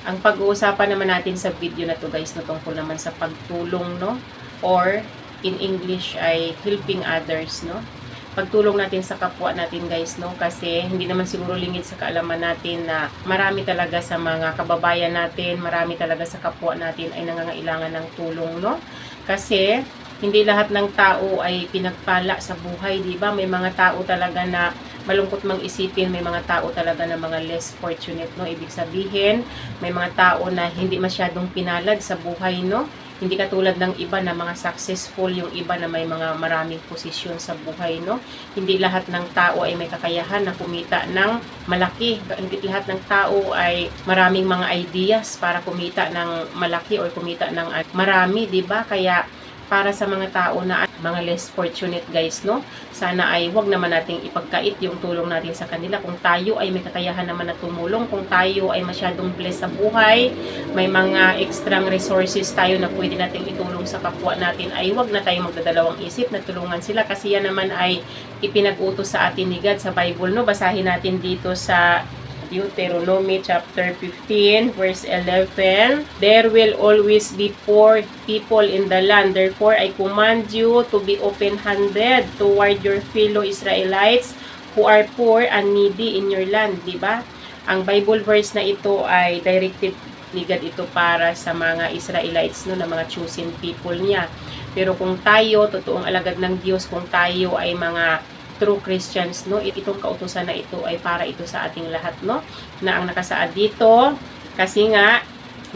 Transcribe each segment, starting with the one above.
Ang pag-uusapan naman natin sa video na to guys, na tungkol naman sa pagtulong, no? Or in English ay helping others, no? Pagtulong natin sa kapwa natin guys, no? Kasi hindi naman siguro lingid sa kaalaman natin na marami talaga sa mga kababayan natin, marami talaga sa kapwa natin ay nangangailangan ng tulong, no? Kasi hindi lahat ng tao ay pinagpala sa buhay, di ba? May mga tao talaga na malungkot mang isipin, may mga tao talaga na mga less fortunate, no? Ibig sabihin, may mga tao na hindi masyadong pinalad sa buhay, no? Hindi katulad ng iba na mga successful, yung iba na may mga maraming posisyon sa buhay, no? Hindi lahat ng tao ay may kakayahan na kumita ng malaki. Hindi lahat ng tao ay maraming mga ideas para kumita ng malaki or kumita ng marami, di ba? Kaya para sa mga tao na mga less fortunate guys, no? Sana ay wag naman nating ipagkait yung tulong natin sa kanila. Kung tayo ay may kakayahan naman na tumulong, kung tayo ay masyadong blessed sa buhay, may mga extra resources tayo na pwede nating itulong sa kapwa natin, ay wag na tayong magdadalawang isip na tulungan sila kasi yan naman ay ipinag-utos sa atin ni God sa Bible, no? Basahin natin dito sa Deuteronomy chapter 15 verse 11. There will always be poor people in the land. Therefore, I command you to be open-handed toward your fellow Israelites who are poor and needy in your land. Diba? Ang Bible verse na ito ay directed ni God ito para sa mga Israelites, no, na mga chosen people niya. Pero kung tayo, totoong alagad ng Diyos, kung tayo ay mga true Christians, no, itong kautusan na ito ay para ito sa ating lahat, no, na ang nakasaad dito, kasi nga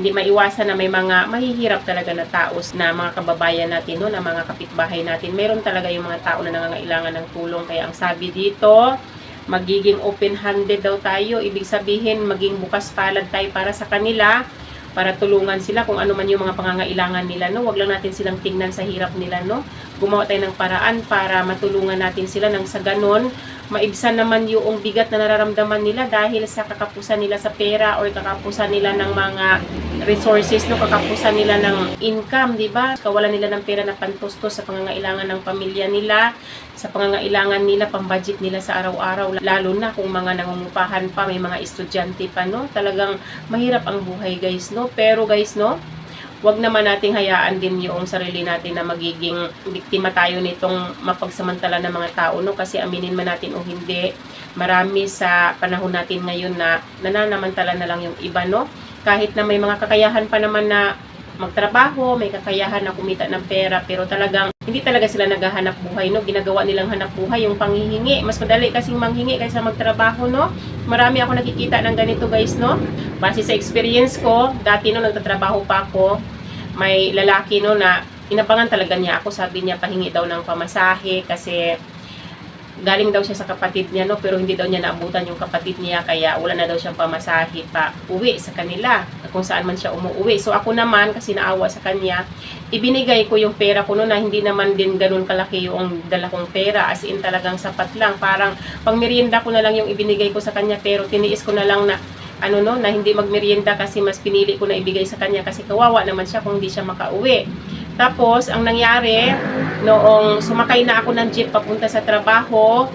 hindi maiwasan na may mga mahihirap talaga na taos na mga kababayan natin, no, na mga kapitbahay natin. Meron talaga yung mga tao na nangangailangan ng tulong, kaya ang sabi dito, magiging open-handed daw tayo, ibig sabihin maging bukas palad tayo para sa kanila, para tulungan sila kung ano man yung mga pangangailangan nila, no? Wag lang natin silang tingnan sa hirap nila, no? Gumawa tayo ng paraan para matulungan natin sila nang sa ganon, maibsan naman yung bigat na nararamdaman nila dahil sa kakapusan nila sa pera or kakapusan nila ng mga resources, no? Kakapusan nila ng income, di ba? Kawalan nila ng pera na pantustos sa pangangailangan ng pamilya nila, sa pangangailangan nila, pambudget nila sa araw-araw, lalo na kung mga nangungupahan pa, may mga estudyante pa, no? Talagang mahirap ang buhay, guys, no? Pero guys, no, wag naman nating hayaan din yung sarili natin na magiging biktima tayo nitong mapagsamantala ng mga tao, no? Kasi aminin man natin o hindi, marami sa panahon natin ngayon na nananamantala na lang yung iba, no? Kahit na may mga kakayahan pa naman na magtrabaho, may kakayahan na kumita ng pera, pero talagang hindi talaga sila naghahanap buhay, no? Ginagawa nilang hanap buhay yung panghihingi. Mas madali kasing manghingi kaysa magtrabaho, no? Marami ako nakikita ng ganito, guys, no? Base sa experience ko, dati no, nagtatrabaho pa ako, may lalaki, no, na inabangan talaga niya ako. Sabi niya, pahingi daw ng pamasahe kasi galing daw siya sa kapatid niya, no, pero hindi daw niya naabutan yung kapatid niya, kaya wala na daw siyang pamasahe pa uwi sa kanila, kung saan man siya umuwi. So ako naman, kasi naawa sa kanya, ibinigay ko yung pera ko, no, na hindi naman din ganun kalaki yung dala kong pera, as in talagang sapat lang, parang pang merienda ko na lang yung ibinigay ko sa kanya, pero tiniis ko na lang na ano, no, na hindi magmerienda kasi mas pinili ko na ibigay sa kanya kasi kawawa naman siya kung hindi siya makauwi. Tapos, ang nangyari, noong sumakay na ako ng jeep papunta sa trabaho,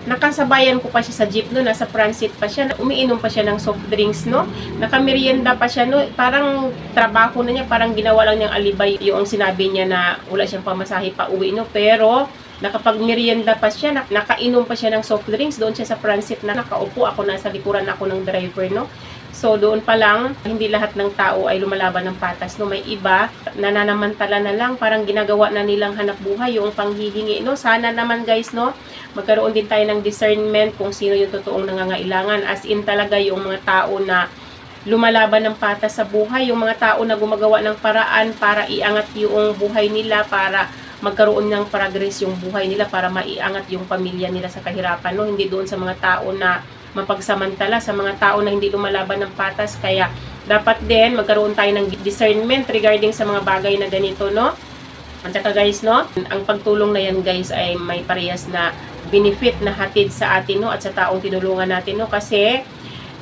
nakasabayan ko pa siya sa jeep, no, nasa front seat pa siya, umiinom pa siya ng soft drinks, no, nakamerienda pa siya, no, parang trabaho na niya, parang ginawa lang niyang alibay yung sinabi niya na wala siyang pamasahe pa uwi, no, pero nakapagmerienda pa siya, nakainom pa siya ng soft drinks, doon siya sa front seat na nakaupo, ako nasa likuran ako ng driver, no. So, doon pa lang, hindi lahat ng tao ay lumalaban ng patas, no. May iba, nananamantala na lang, parang ginagawa na nilang hanap buhay, yung panghihingi, no. Sana naman, guys, no, magkaroon din tayo ng discernment kung sino yung totoong nangangailangan. As in talaga, yung mga tao na lumalaban ng patas sa buhay, yung mga tao na gumagawa ng paraan para iangat yung buhay nila, para magkaroon ng progress yung buhay nila, para maiangat yung pamilya nila sa kahirapan, no. Hindi doon sa mga tao na mapagsamantala, sa mga tao na hindi lumalaban ng patas. Kaya dapat din magkaroon tayo ng discernment regarding sa mga bagay na ganito, no. At saka guys, no, ang pagtulong na yan, guys, ay may parehas na benefit na hatid sa atin, no, at sa taong tinulungan natin, no. Kasi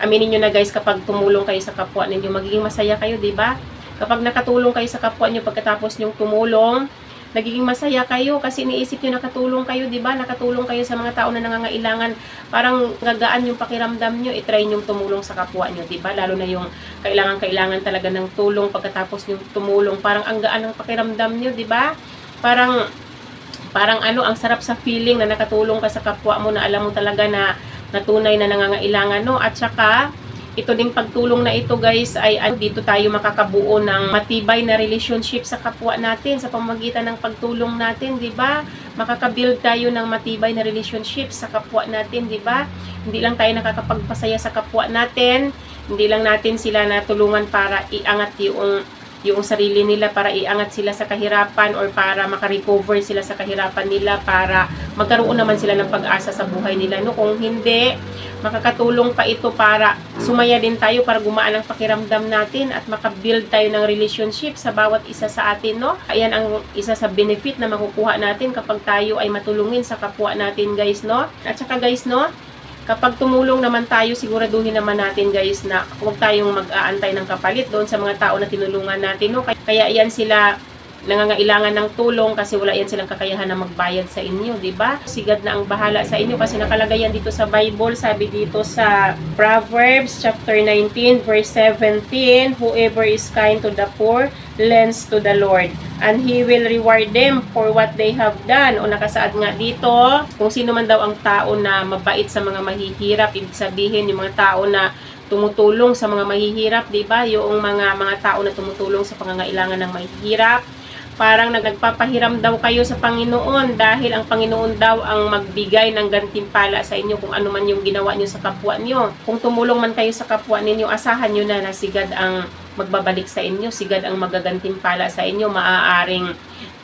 aminin nyo na, guys, kapag tumulong kayo sa kapwa ninyo, magiging masaya kayo, di ba? Kapag nakatulong kayo sa kapwa nyo pagkatapos nyong tumulong, nagiging masaya kayo kasi iniisip nyo nakatulong kayo, di ba? Nakatulong kayo sa mga tao na nangangailangan. Parang gagaan yung pakiramdam nyo, itry nyo tumulong sa kapwa nyo, di ba? Lalo na yung kailangan talaga ng tulong pagkatapos nyo tumulong. Parang ang gaan ng pakiramdam nyo, di ba? Parang ang sarap sa feeling na nakatulong ka sa kapwa mo na alam mo talaga na tunay na nangangailangan, no? At saka, ito ding pagtulong na ito guys ay dito tayo makakabuo ng matibay na relationship sa kapwa natin sa pamamagitan ng pagtulong natin, 'di ba? Makaka-build tayo ng matibay na relationship sa kapwa natin, 'di ba? Hindi lang tayo nakakapagpasaya sa kapwa natin, hindi lang natin sila natulungan para iangat yung sarili nila, para iangat sila sa kahirapan or para makarecover sila sa kahirapan nila, para magkaroon naman sila ng pag-asa sa buhay nila, no? Kung hindi, makakatulong pa ito para sumaya din tayo, para gumaan ang pakiramdam natin at makabuild tayo ng relationship sa bawat isa sa atin, no? Ayan ang isa sa benefit na makukuha natin kapag tayo ay matulungin sa kapwa natin, guys, no? At saka guys, no, kapag tumulong naman tayo, siguraduhin naman natin guys na huwag tayong mag-aantay ng kapalit doon sa mga tao na tinulungan natin, no? Kaya yan sila nangangailangan ng tulong kasi wala yan silang kakayahan na magbayad sa inyo, di ba? Sigad na ang bahala sa inyo kasi nakalagay yan dito sa Bible. Sabi dito sa Proverbs chapter 19 verse 17, whoever is kind to the poor lends to the Lord, and He will reward them for what they have done. O nakasaad nga dito, kung sino man daw ang tao na mabait sa mga mahihirap, ibig sabihin yung mga tao na tumutulong sa mga mahihirap, di ba? Yung mga tao na tumutulong sa pangangailangan ng mahihirap, parang nagpapahiram daw kayo sa Panginoon dahil ang Panginoon daw ang magbigay ng gantimpala sa inyo kung ano man yung ginawa nyo sa kapwa nyo. Kung tumulong man kayo sa kapwa ninyo, asahan nyo na sigad ang magbabalik sa inyo, sigad ang magagantimpala sa inyo, maaaring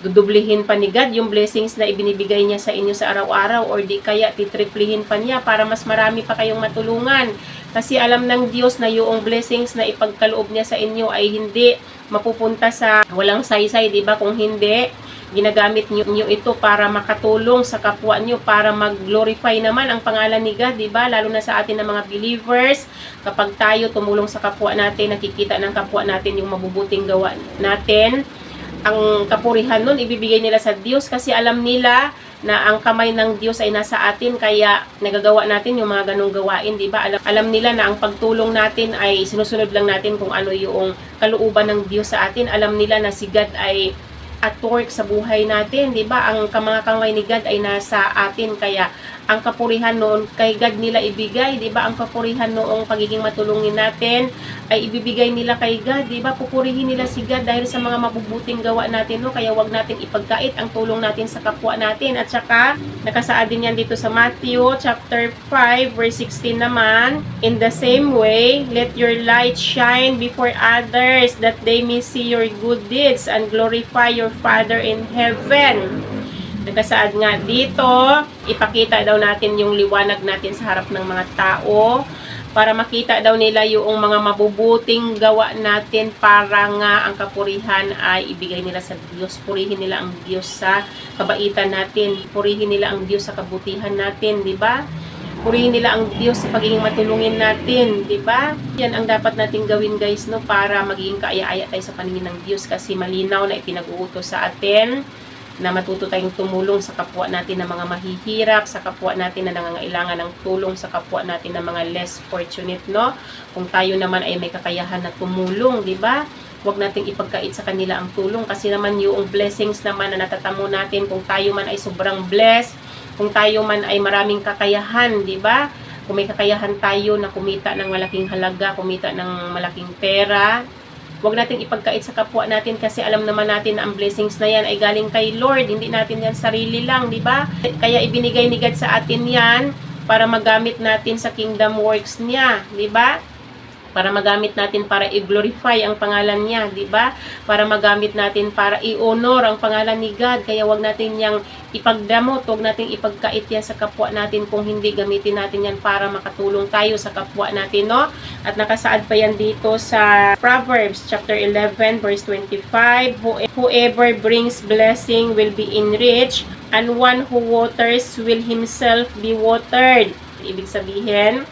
dudublihin pa ni God yung blessings na ibinibigay niya sa inyo sa araw-araw, or di kaya titriplihin pa niya para mas marami pa kayong matulungan. Kasi alam ng Diyos na yung blessings na ipagkaloob niya sa inyo ay hindi mapupunta sa walang saysay, di ba? Kung hindi, ginagamit niyo ito para makatulong sa kapwa niyo, para mag-glorify naman ang pangalan ni God, di ba? Lalo na sa atin na mga believers, kapag tayo tumulong sa kapwa natin, nakikita ng kapwa natin yung mabubuting gawa natin, ang kapurihan nun ibibigay nila sa Diyos kasi alam nila na ang kamay ng Diyos ay nasa atin, kaya nagagawa natin yung mga ganong gawain, di ba? Alam nila na ang pagtulong natin ay sinusunod lang natin kung ano yung kalooban ng Diyos sa atin. Alam nila na si God ay at work sa buhay natin, di ba? Ang mga kamay ni God ay nasa atin, kaya ang kapurihan noon kay God nila ibigay, di ba? Ang kapurihan noong pagiging matulungin natin ay ibibigay nila kay God, di ba? Pupurihin nila si God dahil sa mga mabubuting gawa natin, no? Kaya wag natin ipagkait ang tulong natin sa kapwa natin. At saka nakasaad din yan dito sa Matthew chapter 5 verse 16 naman, in the same way, let your light shine before others that they may see your good deeds and glorify your Father in heaven. Nagkasaad nga dito, ipakita daw natin yung liwanag natin sa harap ng mga tao para makita daw nila yung mga mabubuting gawa natin, para nga ang kapurihan ay ibigay nila sa Diyos. Purihin nila ang Diyos sa kabaitan natin. Purihin nila ang Diyos sa kabutihan natin, di ba? Purihin nila ang Diyos sa pagiging matulungin natin, di ba? Yan ang dapat nating gawin guys, no, para magiging kaaya-aya tayo sa paningin ng Diyos kasi malinaw na ipinag-uutos sa atin na matuto tayong tumulong sa kapwa natin na mga mahihirap, sa kapwa natin na nangangailangan ng tulong, sa kapwa natin na mga less fortunate, no? Kung tayo naman ay may kakayahan na tumulong, di ba? Huwag nating ipagkait sa kanila ang tulong kasi naman yung blessings naman na natatamo natin, kung tayo man ay sobrang blessed, kung tayo man ay maraming kakayahan, di ba? Kung may kakayahan tayo na kumita ng malaking halaga, kumita ng malaking pera, huwag natin ipagkait sa kapwa natin kasi alam naman natin na ang blessings na yan ay galing kay Lord. Hindi natin yan sarili lang, di ba? Kaya ibinigay ni God sa atin yan para magamit natin sa kingdom works niya, di ba? Para magamit natin para i-glorify ang pangalan niya, di ba? Para magamit natin para i-honor ang pangalan ni God. Kaya wag natin yang ipagdamot, wag natin ipagkait yan sa kapwa natin, kung hindi gamitin natin yan para makatulong tayo sa kapwa natin, no? At nakasaad pa yan dito sa Proverbs chapter 11 verse 25, whoever brings blessing will be enriched, and one who waters will himself be watered. Ibig sabihin,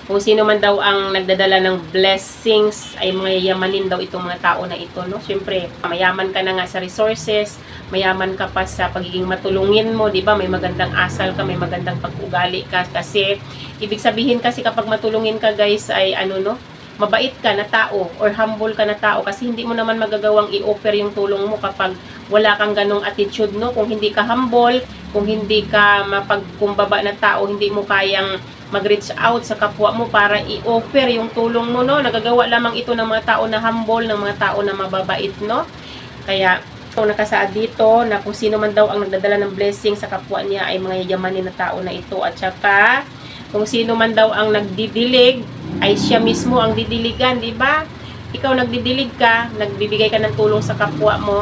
Kung sino man daw ang nagdadala ng blessings ay mga yamanin daw itong mga tao na ito, no? Siyempre, mayaman ka na nga sa resources, mayaman ka pa sa pagiging matulungin mo, di ba? May magandang asal ka, may magandang pag-ugali ka. Kasi, ibig sabihin kasi kapag matulungin ka guys ay ano, no? Mabait ka na tao or humble ka na tao kasi hindi mo naman magagawang i-offer yung tulong mo kapag wala kang ganong attitude, no? Kung hindi ka humble, kung hindi ka mapagkumbaba na tao, hindi mo kayang mag-reach out sa kapwa mo para i-offer yung tulong mo, no? Nagagawa lamang ito ng mga tao na humble, ng mga tao na mababait, no? Kaya, kung nakasaad dito na kung sino man daw ang nagdadala ng blessing sa kapwa niya ay mga yayamanin na tao na ito. At saka, kung sino man daw ang nagdidilig, ay siya mismo ang didiligan, di ba? Ikaw nagdidilig ka, nagbibigay ka ng tulong sa kapwa mo,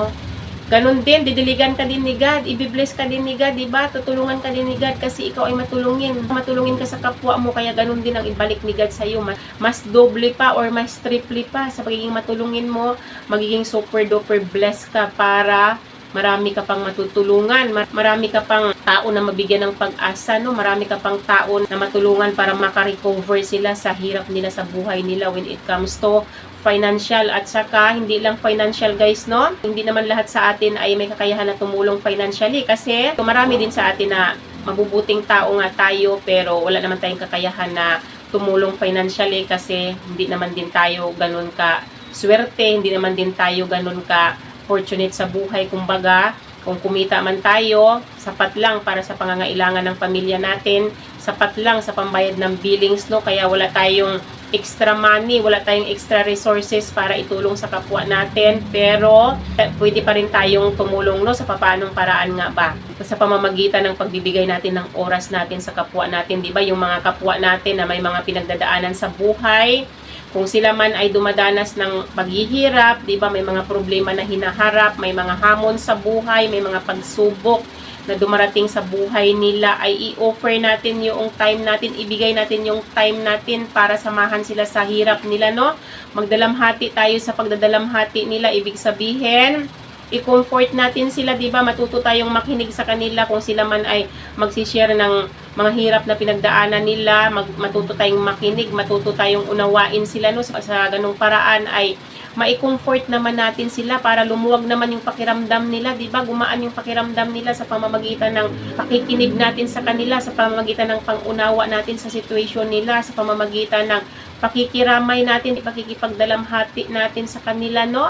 ganun din, didiligan ka din ni God, ibibless ka din ni God, di ba? Tutulungan ka din ni God kasi ikaw ay matulungin. Matulungin ka sa kapwa mo, kaya ganun din ang ibalik ni God sa iyo. Mas doble pa or mas triple pa sa pagiging matulungin mo, magiging super duper blessed ka para marami ka pang matutulungan, marami ka pang tao na mabigyan ng pag-asa, no? Marami ka pang tao na matulungan para makarecover sila sa hirap nila sa buhay nila when it comes to financial. At saka hindi lang financial guys, no? Hindi naman lahat sa atin ay may kakayahan na tumulong financially kasi marami din sa atin na mabubuting tao nga tayo pero wala naman tayong kakayahan na tumulong financially kasi hindi naman din tayo ganun ka swerte, hindi naman din tayo ganun ka fortunate sa buhay. Kumbaga, kung kumita man tayo, sapat lang para sa pangangailangan ng pamilya natin, sapat lang sa pambayad ng billings, no? Kaya wala tayong extra money, wala tayong extra resources para itulong sa kapwa natin, pero pwede pa rin tayong tumulong, no? Sa paanong paraan nga ba? Sa pamamagitan ng pagbibigay natin ng oras natin sa kapwa natin, di ba? Yung mga kapwa natin na may mga pinagdadaanan sa buhay, kung sila man ay dumadanas ng paghihirap, di ba, may mga problema na hinaharap, may mga hamon sa buhay, may mga pagsubok na dumarating sa buhay nila, ay i-offer natin yung time natin, ibigay natin yung time natin para samahan sila sa hirap nila, no? Magdalamhati tayo sa pagdadalamhati nila, ibig sabihin, i-comfort natin sila, di ba? Matuto tayong makinig sa kanila kung sila man ay magsishare ng mga hirap na pinagdaanan nila, matuto tayong makinig, matuto tayong unawain sila, no? Sa ganung paraan ay mai-comfort naman natin sila para lumuwag naman yung pakiramdam nila, di ba? Gumaan yung pakiramdam nila sa pamamagitan ng pakikinig natin sa kanila, sa pamamagitan ng pangunawa natin sa situation nila, sa pamamagitan ng pakikiramay natin, ipakikipagdalamhati natin sa kanila, no?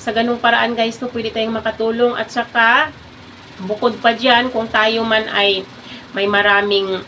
Sa ganung paraan guys, no, pwede tayong makatulong. At saka, bukod pa dyan, kung tayo man ay may maraming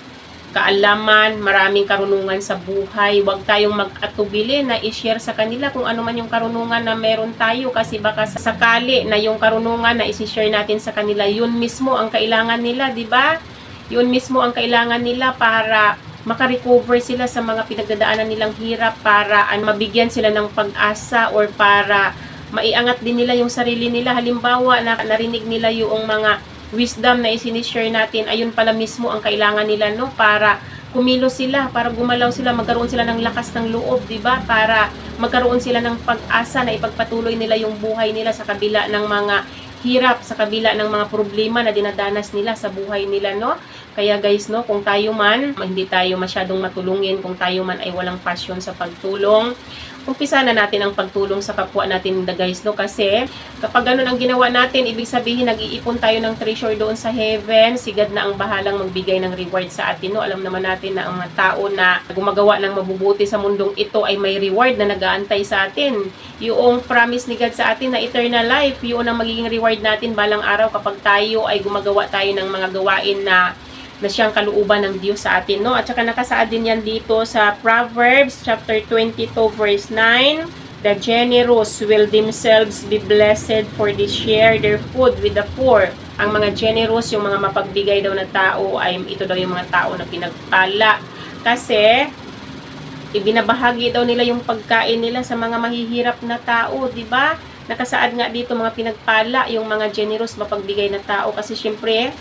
kaalaman, maraming karunungan sa buhay, huwag tayong mag-atubili na i-share sa kanila kung ano man yung karunungan na meron tayo kasi baka sakali na yung karunungan na i-share natin sa kanila, yun mismo ang kailangan nila, di ba? Yun mismo ang kailangan nila para makarecover sila sa mga pinagdadaanan nilang hirap, para mabigyan sila ng pag-asa or para maiangat din nila yung sarili nila. Halimbawa, na narinig nila yung mga wisdom na isinishare natin, ayun pala mismo ang kailangan nila, no? Para kumilos sila, para gumalaw sila, magkaroon sila ng lakas ng loob, di ba? Para magkaroon sila ng pag-asa na ipagpatuloy nila yung buhay nila sa kabila ng mga hirap, sa kabila ng mga problema na dinadanas nila sa buhay nila, no? Kaya guys, no, kung tayo man, hindi tayo masyadong matulungin, kung tayo man ay walang passion sa pagtulong, umpisa na natin ang pagtulong sa kapwa natin, guys, no? Kasi kapag ganun ang ginawa natin, ibig sabihin nag-iipon tayo ng treasure doon sa heaven. Si God na ang bahalang magbigay ng reward sa atin, no? Alam naman natin na ang mga tao na gumagawa ng mabubuti sa mundong ito ay may reward na nag-aantay sa atin. Yung promise ni God sa atin na eternal life, yun ang magiging reward natin balang araw kapag tayo ay gumagawa tayo ng mga gawain na siyang kalooban ng Diyos sa atin, no? At saka nakasaad din yan dito sa Proverbs chapter 22 verse 9. The generous will themselves be blessed, for they share their food with the poor. Ang mga generous, yung mga mapagbigay daw na tao, ay ito daw yung mga tao na pinagpala. Kasi ibinabahagi daw nila yung pagkain nila sa mga mahihirap na tao, di ba? Nakasaad nga dito mga pinagpala, yung mga generous, mapagbigay na tao. Kasi syempre,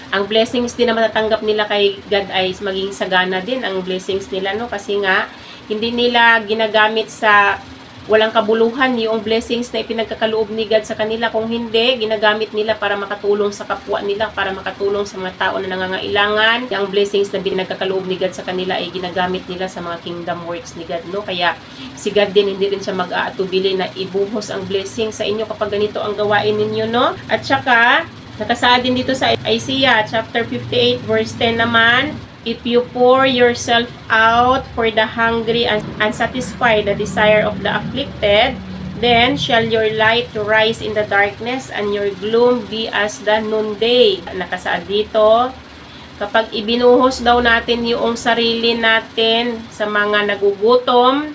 ang blessings din na matatanggap nila kay God ay maging sagana din ang blessings nila, no? Kasi nga, hindi nila ginagamit sa walang kabuluhan yung blessings na ipinagkakaloob ni God sa kanila. Kung hindi, ginagamit nila para makatulong sa kapwa nila, para makatulong sa mga tao na nangangailangan. Yung blessings na pinagkakaloob ni God sa kanila ay ginagamit nila sa mga kingdom works ni God, no? Kaya si God din, hindi rin siya mag-aatubili na ibuhos ang blessing sa inyo kapag ganito ang gawain ninyo, no? At saka, nakasaad din dito sa Isaiah chapter 58 verse 10 naman, if you pour yourself out for the hungry and satisfy the desire of the afflicted, then shall your light rise in the darkness and your gloom be as the noonday. Nakasaad dito, kapag ibinuhos daw natin yung sarili natin sa mga nagugutom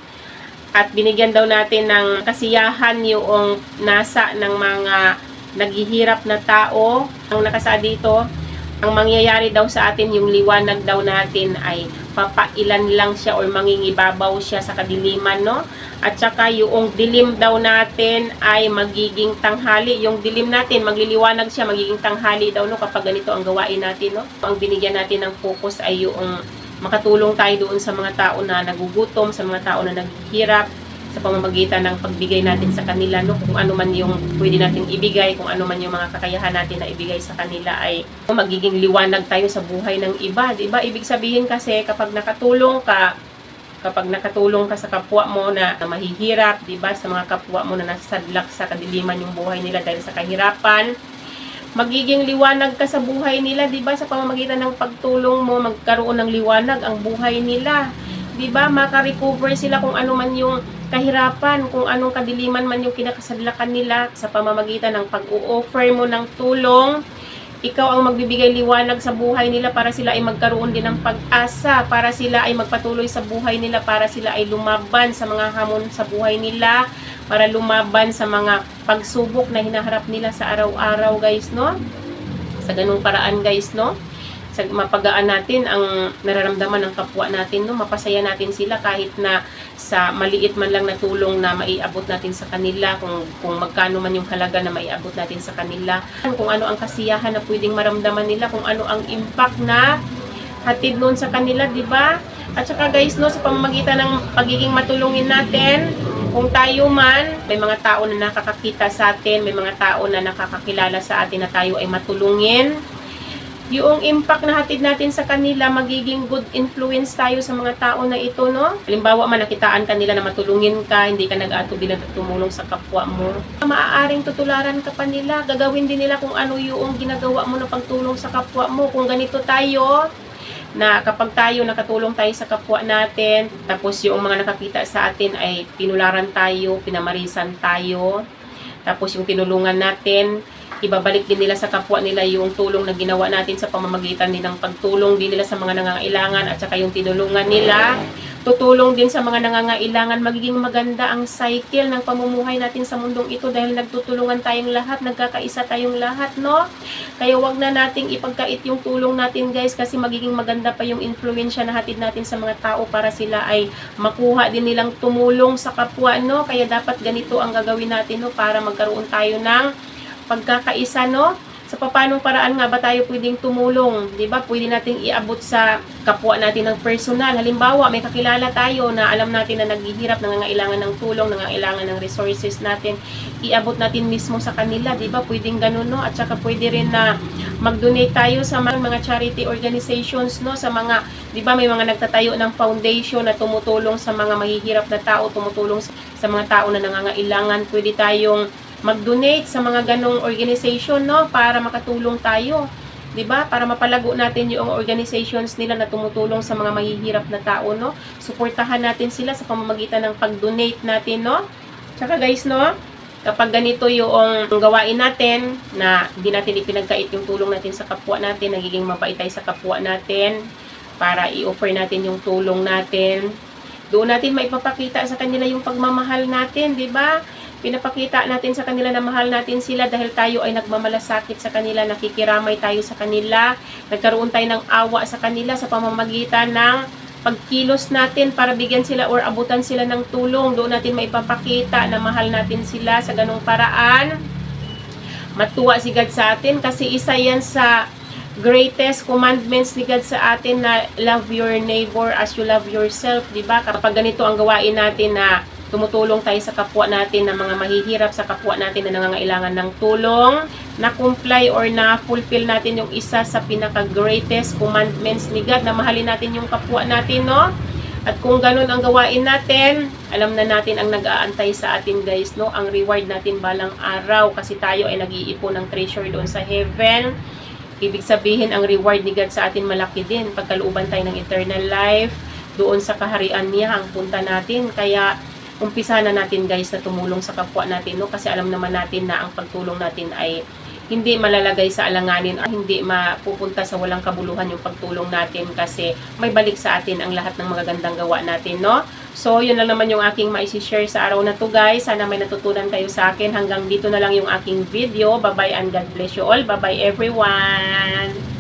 at binigyan daw natin ng kasiyahan yung nasa ng mga naghihirap na tao, ang nakasaad dito, ang mangyayari daw sa atin, yung liwanag daw natin ay papailan lang siya or mangingibabaw siya sa kadiliman, no? At saka yung dilim daw natin ay magiging tanghali. Yung dilim natin, magliliwanag siya, magiging tanghali daw, no? Kapag ganito ang gawain natin, no? Ang binigyan natin ng focus ay yung makatulong tayo doon sa mga tao na nagugutom, sa mga tao na naghihirap, sa pamamagitan ng pagbigay natin sa kanila, no? Kung ano man yung pwede nating ibigay, kung ano man yung mga kakayahan natin na ibigay sa kanila, ay magiging liwanag tayo sa buhay ng iba, di ba? Ibig sabihin kasi kapag nakatulong ka sa kapwa mo na mahihirap, di ba? Sa mga kapwa mo na nasadlak sa kadiliman yung buhay nila dahil sa kahirapan, magiging liwanag ka sa buhay nila, di ba? Sa pamamagitan ng pagtulong mo, magkaroon ng liwanag ang buhay nila. Di ba? Maka-recover sila kung ano man yung kahirapan, kung anong kadiliman man yung kinakasadlakan nila sa pamamagitan ng pag-o-offer mo ng tulong. Ikaw ang magbibigay liwanag sa buhay nila para sila ay magkaroon din ng pag-asa, para sila ay magpatuloy sa buhay nila, para sila ay lumaban sa mga hamon sa buhay nila, para lumaban sa mga pagsubok na hinaharap nila sa araw-araw, guys, no? Sa ganung paraan, guys, no? Sa mapagaan natin ang nararamdaman ng kapwa natin, no? Mapasaya natin sila kahit na sa maliit man lang na tulong na maiabot natin sa kanila, kung magkano man yung halaga na maiabot natin sa kanila, kung ano ang kasiyahan na pwedeng maramdaman nila, kung ano ang impact na hatid noon sa kanila, di ba? At saka, guys, no, sa pamamagitan ng pagiging matulungin natin, kung tayo man, may mga tao na nakakakita sa atin, may mga tao na nakakakilala sa atin na tayo ay matulungin, yung impact na hatid natin sa kanila, magiging good influence tayo sa mga tao na ito, no? Halimbawa man, nakitaan kanila na matulungin ka, hindi ka nag-aatubili na tumulong sa kapwa mo. Maaaring tutularan ka pa nila, gagawin din nila kung ano yung ginagawa mo na pagtulong sa kapwa mo. Kung ganito tayo, na kapag tayo nakatulong tayo sa kapwa natin, tapos yung mga nakakita sa atin ay pinularan tayo, pinamarisan tayo, tapos yung tinulungan natin, ibabalik din nila sa kapwa nila yung tulong na ginawa natin sa pamamagitan din ng pagtulong din nila sa mga nangangailangan, at saka yung tinulungan nila, tutulong din sa mga nangangailangan. Magiging maganda ang cycle ng pamumuhay natin sa mundong ito dahil nagtutulungan tayong lahat, nagkakaisa tayong lahat, no? Kaya wag na nating ipagkait yung tulong natin, guys, kasi magiging maganda pa yung influensya na hatid natin sa mga tao para sila ay makuha din nilang tumulong sa kapwa, no? Kaya dapat ganito ang gagawin natin, no? Para magkaroon tayo ng pagkakaisa, no? Sa papanong paraan nga ba tayo pwedeng tumulong, di ba? Pwede nating iabot sa kapwa natin ng personal. Halimbawa, may kakilala tayo na alam natin na naghihirap, nangangailangan ng tulong, nangangailangan ng resources natin, iabot natin mismo sa kanila, di ba? Pwedeng ganun, no? At saka pwede rin na mag-donate tayo sa mga charity organizations, no? Sa mga, di ba, may mga nagtatayo ng foundation na tumutulong sa mga mahihirap na tao, tumutulong sa mga tao na nangangailangan. Pwede tayong mag-donate sa mga ganong organization, no? Para makatulong tayo, 'di ba? Para mapalago natin yung organizations nila na tumutulong sa mga mahihirap na tao, no? Suportahan natin sila sa pamamagitan ng pag-donate natin, no? Tsaka, guys, no, kapag ganito yung gawain natin na hindi natin ipinagkait yung tulong natin sa kapwa natin, nagiging mabait tayo sa kapwa natin para i-offer natin yung tulong natin, doon natin maipapakita sa kanila yung pagmamahal natin, 'di ba? Pinapakita natin sa kanila na mahal natin sila dahil tayo ay nagmamalasakit sa kanila, nakikiramay tayo sa kanila, nagkaroon tayo ng awa sa kanila sa pamamagitan ng pagkilos natin para bigyan sila or abutan sila ng tulong. Doon natin maipapakita na mahal natin sila sa ganong paraan. Matuwa si God sa atin kasi isa yan sa greatest commandments ni God sa atin na love your neighbor as you love yourself, diba? Kapag ganito ang gawain natin na tumutulong tayo sa kapwa natin na mga mahihirap, sa kapwa natin na nangangailangan ng tulong, na-comply or na-fulfill natin yung isa sa pinaka-greatest commandments ni God, na mahalin natin yung kapwa natin, no? At kung ganun ang gawain natin, alam na natin ang nag-aantay sa atin, guys, no? Ang reward natin balang araw, kasi tayo ay nag-iipon ng treasure doon sa heaven. Ibig sabihin, ang reward ni God sa atin malaki din. Pagkalooban tayo ng eternal life, doon sa kaharian niya ang punta natin. Kaya umpisa na natin, guys, na tumulong sa kapwa natin, no? Kasi alam naman natin na ang pagtulong natin ay hindi malalagay sa alanganin at hindi mapupunta sa walang kabuluhan yung pagtulong natin, kasi may balik sa atin ang lahat ng magagandang gawa natin, no? So, yun lang naman yung aking ma-share sa araw na to, guys. Sana may natutunan kayo sa akin. Hanggang dito na lang yung aking video. Bye-bye and God bless you all. Bye-bye everyone!